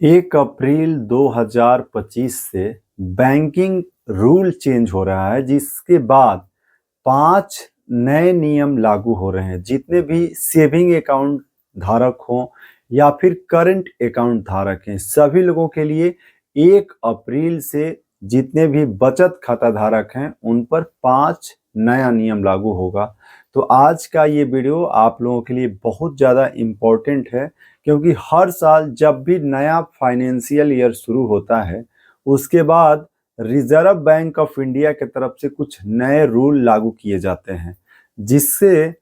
1 अप्रैल 2025 से banking rule change हो रहा है, जिसके बाद 5 नए नियम लागू हो रहे हैं। जितने भी सेविंग अकाउंट धारक हों या फिर करंट अकाउंट धारक हैं, सभी लोगों के लिए 1 अप्रैल से जितने भी बचत खाता धारक हैं उन पर 5 नया नियम लागू होगा। तो आज का ये वीडियो आप लोगों के लिए बहुत ज़्यादा इम्पोर्टेंट है, क्योंकि हर साल जब भी नया फाइनेंशियल ईयर शुरू होता है उसके बाद रिजर्व बैंक ऑफ इंडिया की तरफ से कुछ नए रूल लागू किए जाते हैं, जिससे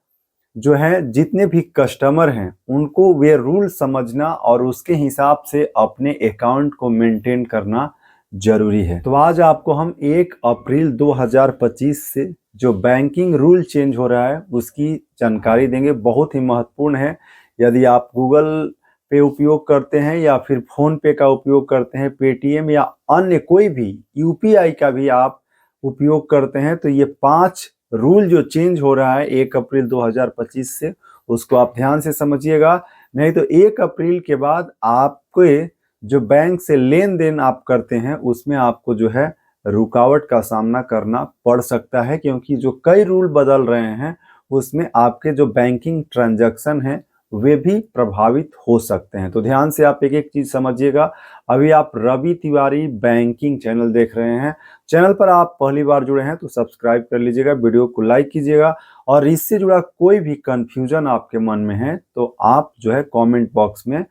जो है जितने भी कस्टमर हैं उनको वे रूल समझना और उसके हिसाब से अपने अकाउंट को मेंटेन करना जरूरी है। तो आज आपको हम 1 अप्रैल 2025 से जो बैंकिंग रूल चेंज हो रहा है उसकी जानकारी देंगे। बहुत ही महत्वपूर्ण है। यदि आप गूगल पे उपयोग करते हैं या फिर फोन पे का उपयोग करते हैं, पेटीएम या अन्य कोई भी यूपीआई का भी आप उपयोग करते हैं, तो ये 5 रूल जो चेंज हो रहा है 1 अप्रैल 2025 से, उसको आप ध्यान से समझिएगा। नहीं तो 1 अप्रैल के बाद आपके जो बैंक से लेन देन आप करते हैं उसमें आपको जो है रुकावट का सामना करना पड़ सकता है, क्योंकि जो कई रूल बदल रहे हैं उसमें आपके जो बैंकिंग ट्रांजैक्शन हैं वे भी प्रभावित हो सकते हैं। तो ध्यान से आप एक एक चीज समझिएगा। अभी आप रवि तिवारी बैंकिंग चैनल देख रहे हैं। चैनल पर आप पहली बार जुड़े हैं तो सब्सक्राइब कर लीजिएगा, वीडियो को लाइक कीजिएगा, और इससे जुड़ा कोई भी कंफ्यूजन आपके मन में है तो आप जो है कमेंट बॉक्स में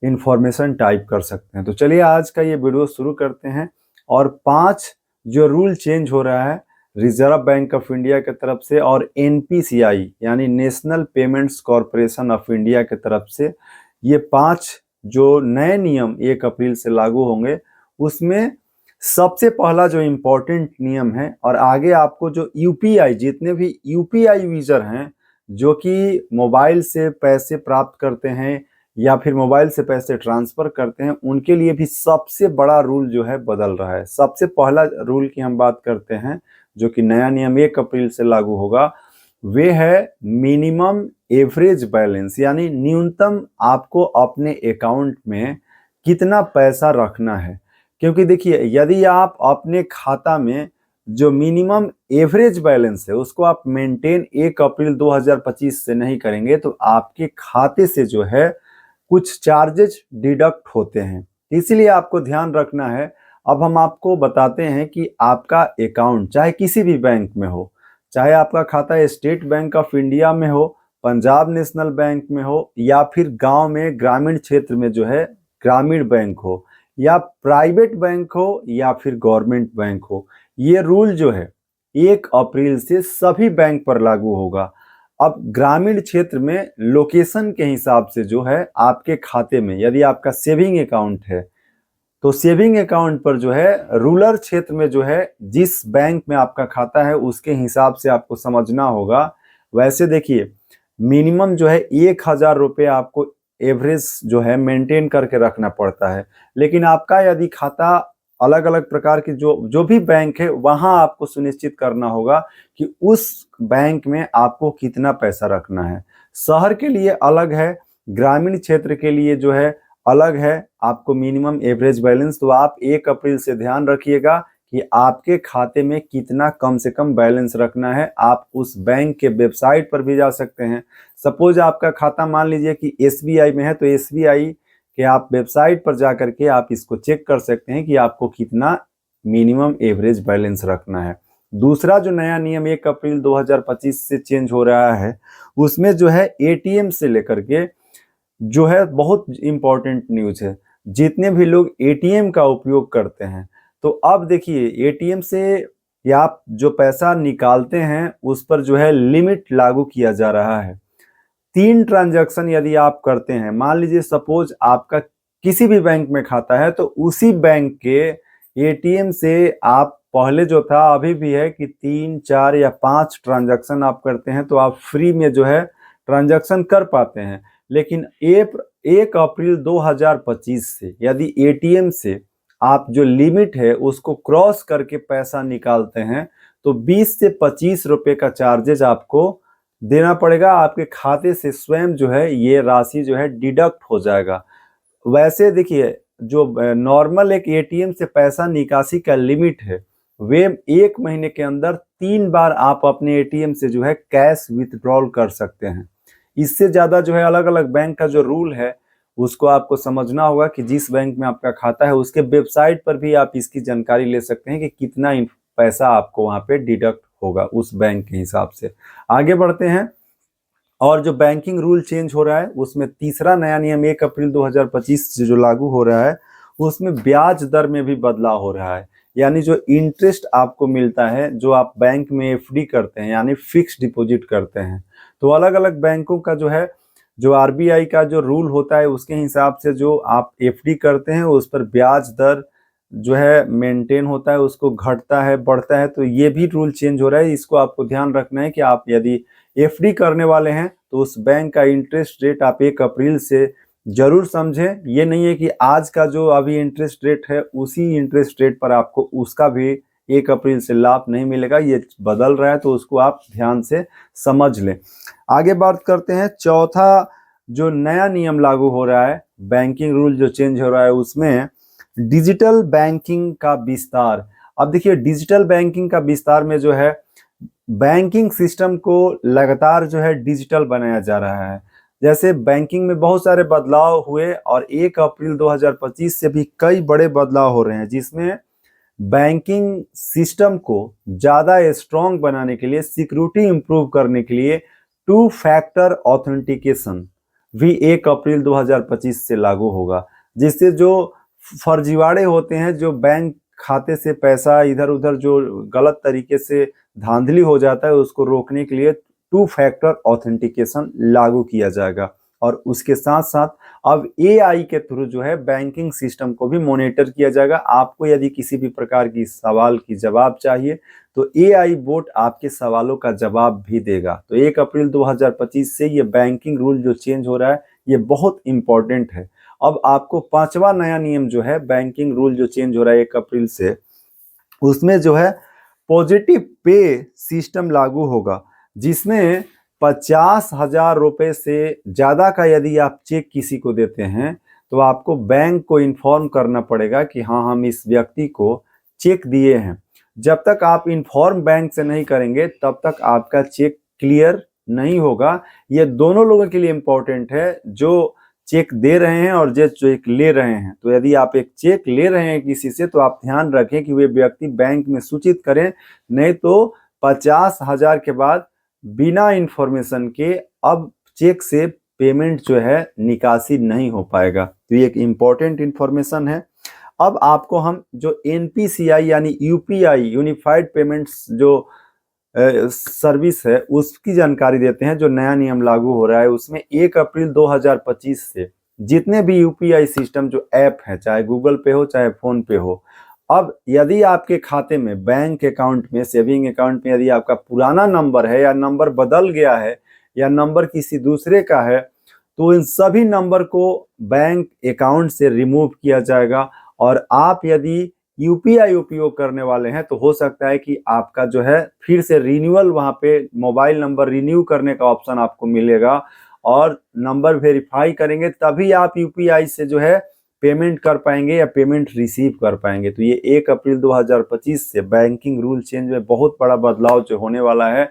इंफॉर्मेशन टाइप कर सकते हैं। तो चलिए आज का ये वीडियो शुरू करते हैं। और 5 जो रूल चेंज हो रहा है रिजर्व बैंक ऑफ इंडिया की तरफ से और एनपीसीआई यानी national payments corporation of India की तरफ से, ये 5 जो नए नियम 1 अप्रैल से लागू होंगे उसमें सबसे पहला जो इम्पोर्टेंट नियम है, और आगे आपको जो यूपीआई जितने भी यूपीआई यूजर हैं जो कि मोबाइल से पैसे प्राप्त करते हैं या फिर मोबाइल से पैसे ट्रांसफर करते हैं, उनके लिए भी सबसे बड़ा रूल जो है बदल रहा है। सबसे पहला रूल की हम बात करते हैं जो कि नया नियम 1 अप्रैल से लागू होगा, वे है मिनिमम एवरेज बैलेंस, यानी न्यूनतम आपको अपने अकाउंट में कितना पैसा रखना है। क्योंकि देखिए, यदि आप अपने खाता में जो मिनिमम एवरेज बैलेंस है उसको आप मेंटेन 1 अप्रैल 2025 से नहीं करेंगे तो आपके खाते से जो है कुछ चार्जेस डिडक्ट होते हैं। इसीलिए आपको ध्यान रखना है। अब हम आपको बताते हैं कि आपका अकाउंट चाहे किसी भी बैंक में हो, चाहे आपका खाता स्टेट बैंक ऑफ इंडिया में हो, पंजाब नेशनल बैंक में हो, या फिर गांव में ग्रामीण क्षेत्र में जो है ग्रामीण बैंक हो, या प्राइवेट बैंक हो, या फिर गवर्नमेंट बैंक हो, ये रूल जो है 1 अप्रैल से सभी बैंक पर लागू होगा। अब ग्रामीण क्षेत्र में लोकेशन के हिसाब से जो है आपके खाते में, यदि आपका सेविंग अकाउंट है तो सेविंग अकाउंट पर जो है रूरल क्षेत्र में जो है जिस बैंक में आपका खाता है उसके हिसाब से आपको समझना होगा। वैसे देखिए, मिनिमम जो है 1,000 रुपये आपको एवरेज जो है मेंटेन करके रखना पड़ता है। लेकिन आपका यदि खाता अलग अलग प्रकार के जो जो भी बैंक है वहां आपको सुनिश्चित करना होगा कि उस बैंक में आपको कितना पैसा रखना है। शहर के लिए अलग है, ग्रामीण क्षेत्र के लिए जो है अलग है आपको मिनिमम एवरेज बैलेंस। तो आप 1 अप्रैल से ध्यान रखिएगा कि आपके खाते में कितना कम से कम बैलेंस रखना है। आप उस बैंक के वेबसाइट पर भी जा सकते हैं। सपोज आपका खाता मान लीजिए कि एसबीआई में है तो एसबीआई के आप वेबसाइट पर जा करके आप इसको चेक कर सकते हैं कि आपको कितना मिनिमम एवरेज बैलेंस रखना है। दूसरा जो नया नियम 1 अप्रैल 2025 से चेंज हो रहा है उसमें जो है एटीएम से लेकर के जो है बहुत इंपॉर्टेंट न्यूज है। जितने भी लोग एटीएम का उपयोग करते हैं, तो अब देखिए एटीएम से या आप जो पैसा निकालते हैं उस पर जो है लिमिट लागू किया जा रहा है। 3 ट्रांजैक्शन यदि आप करते हैं, मान लीजिए सपोज आपका किसी भी बैंक में खाता है तो उसी बैंक के एटीएम से आप पहले जो था अभी भी है कि 3, 4 या 5 ट्रांजैक्शन आप करते हैं तो आप फ्री में जो है ट्रांजैक्शन कर पाते हैं। लेकिन 1 अप्रैल 2025 से यदि एटीएम से आप जो लिमिट है उसको क्रॉस करके पैसा निकालते हैं तो 20 से 25 रुपए का चार्जेस आपको देना पड़ेगा। आपके खाते से स्वयं जो है ये राशि जो है डिडक्ट हो जाएगा। वैसे देखिए, जो नॉर्मल एक एटीएम से पैसा निकासी का लिमिट है, वे 1 महीने के अंदर 3 बार आप अपने एटीएम से जो है कैश विथड्रॉल कर सकते हैं। इससे ज़्यादा जो है अलग अलग बैंक का जो रूल है उसको आपको समझना होगा कि जिस बैंक में आपका खाता है उसके वेबसाइट पर भी आप इसकी जानकारी ले सकते हैं कि कितना पैसा आपको वहाँ पे डिडक्ट होगा उस बैंक के हिसाब से। आगे बढ़ते हैं। और जो बैंकिंग रूल चेंज हो रहा है उसमें तीसरा नया नियम 1 अप्रैल 2025 से जो लागू हो रहा है उसमें ब्याज दर में भी बदलाव हो रहा है। यानी जो इंटरेस्ट आपको मिलता है जो आप बैंक में एफडी करते हैं यानी फिक्स डिपॉजिट करते हैं, तो अलग अलग बैंकों का जो है जो आरबीआई का जो रूल होता है उसके हिसाब से जो आप एफडी करते हैं उस पर ब्याज दर जो है मेंटेन होता है, उसको घटता है बढ़ता है। तो ये भी रूल चेंज हो रहा है, इसको आपको ध्यान रखना है कि आप यदि एफडी करने वाले हैं तो उस बैंक का इंटरेस्ट रेट आप 1 अप्रैल से जरूर समझें। ये नहीं है कि आज का जो अभी इंटरेस्ट रेट है उसी इंटरेस्ट रेट पर आपको उसका भी 1 अप्रैल से लाभ नहीं मिलेगा, ये बदल रहा है, तो उसको आप ध्यान से समझ लें। आगे बात करते हैं। चौथा जो नया नियम लागू हो रहा है, बैंकिंग रूल जो चेंज हो रहा है उसमें डिजिटल बैंकिंग का विस्तार। अब देखिए डिजिटल बैंकिंग का विस्तार में जो है बैंकिंग सिस्टम को लगातार जो है डिजिटल बनाया जा रहा है। जैसे बैंकिंग में बहुत सारे बदलाव हुए और 1 अप्रैल 2025 से भी कई बड़े बदलाव हो रहे हैं, जिसमें बैंकिंग सिस्टम को ज़्यादा स्ट्रॉन्ग बनाने के लिए, सिक्योरिटी इंप्रूव करने के लिए 2 फैक्टर ऑथेंटिकेशन भी 1 अप्रैल 2025 से लागू होगा, जिससे जो फर्जीवाड़े होते हैं, जो बैंक खाते से पैसा इधर उधर जो गलत तरीके से धांधली हो जाता है, उसको रोकने के लिए 2 फैक्टर ऑथेंटिकेशन लागू किया जाएगा। और उसके साथ साथ अब एआई के थ्रू जो है बैंकिंग सिस्टम को भी मॉनिटर किया जाएगा। आपको यदि किसी भी प्रकार की सवाल की जवाब चाहिए तो एआई बोट आपके सवालों का जवाब भी देगा। तो 1 अप्रैल 2025 से ये बैंकिंग रूल जो चेंज हो रहा है ये बहुत इंपॉर्टेंट है। अब आपको 5वां नया नियम जो है बैंकिंग रूल जो चेंज हो रहा है 1 अप्रैल से, उसमें जो है पॉजिटिव पे सिस्टम लागू होगा, जिसमें 50,000 रुपए से ज़्यादा का यदि आप चेक किसी को देते हैं तो आपको बैंक को इन्फॉर्म करना पड़ेगा कि हाँ हम इस व्यक्ति को चेक दिए हैं। जब तक आप इन्फॉर्म बैंक से नहीं करेंगे तब तक आपका चेक क्लियर नहीं होगा। ये दोनों लोगों के लिए इम्पोर्टेंट है, जो चेक दे रहे हैं और जो चेक ले रहे हैं। तो यदि आप एक चेक ले रहे हैं किसी से तो आप ध्यान रखें कि वे व्यक्ति बैंक में सूचित करें, नहीं तो 50,000 के बाद बिना इंफॉर्मेशन के अब चेक से पेमेंट जो है निकासी नहीं हो पाएगा। तो ये एक इम्पॉर्टेंट इंफॉर्मेशन है। अब आपको हम जो एनपीसीआई यानी यूपीआई यूनिफाइड पेमेंट्स जो सर्विस है उसकी जानकारी देते हैं। जो नया नियम लागू हो रहा है उसमें 1 अप्रैल 2025 से जितने भी यूपीआई सिस्टम जो ऐप है, चाहे गूगल पे हो चाहे फोन पे हो, अब यदि आपके खाते में बैंक अकाउंट में, सेविंग अकाउंट में यदि आपका पुराना नंबर है या नंबर बदल गया है या नंबर किसी दूसरे का है तो इन सभी नंबर को बैंक अकाउंट से रिमूव किया जाएगा। और आप यदि यूपीआई उपयोग करने वाले हैं तो हो सकता है कि आपका जो है फिर से रिन्यूअल, वहां पे मोबाइल नंबर रिन्यू करने का ऑप्शन आपको मिलेगा और नंबर वेरीफाई करेंगे तभी आप यूपीआई से जो है पेमेंट कर पाएंगे या पेमेंट रिसीव कर पाएंगे। तो ये 1 अप्रैल 2025 से बैंकिंग रूल चेंज में बहुत बड़ा बदलाव जो होने वाला है।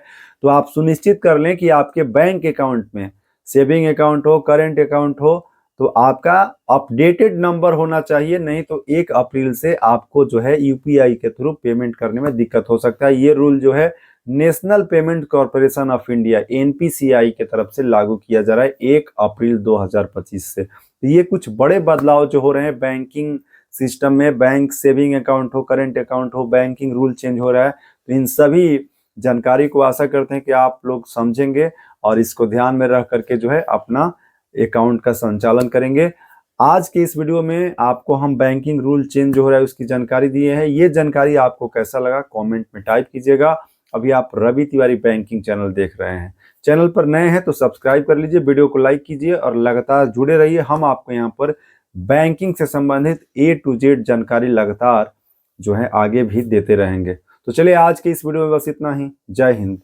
तो आप सुनिश्चित कर लें कि आपके बैंक अकाउंट में, सेविंग अकाउंट हो, करेंट अकाउंट हो, तो आपका अपडेटेड नंबर होना चाहिए, नहीं तो 1 अप्रैल से आपको जो है यूपीआई के थ्रू पेमेंट करने में दिक्कत हो सकता है। ये रूल जो है national payment corporation of India NPCI की तरफ से लागू किया जा रहा है 1 अप्रैल 2025 से। तो ये कुछ बड़े बदलाव जो हो रहे हैं बैंकिंग सिस्टम में, बैंक सेविंग अकाउंट हो, करेंट अकाउंट हो, बैंकिंग रूल चेंज हो रहा है। तो इन सभी जानकारी को आशा करते हैं कि आप लोग समझेंगे और इसको ध्यान में रख करके जो है अपना अकाउंट का संचालन करेंगे। आज के इस वीडियो में आपको हम बैंकिंग रूल चेंज जो हो रहा है उसकी जानकारी दिए हैं। ये जानकारी आपको कैसा लगा कमेंट में टाइप कीजिएगा। अभी आप रवि तिवारी बैंकिंग चैनल देख रहे हैं, चैनल पर नए हैं तो सब्सक्राइब कर लीजिए, वीडियो को लाइक कीजिए और लगातार जुड़े रहिए। हम आपको यहाँ पर बैंकिंग से संबंधित A to Z जानकारी लगातार जो है आगे भी देते रहेंगे। तो चलिए आज के इस वीडियो में बस इतना ही। जय हिंद।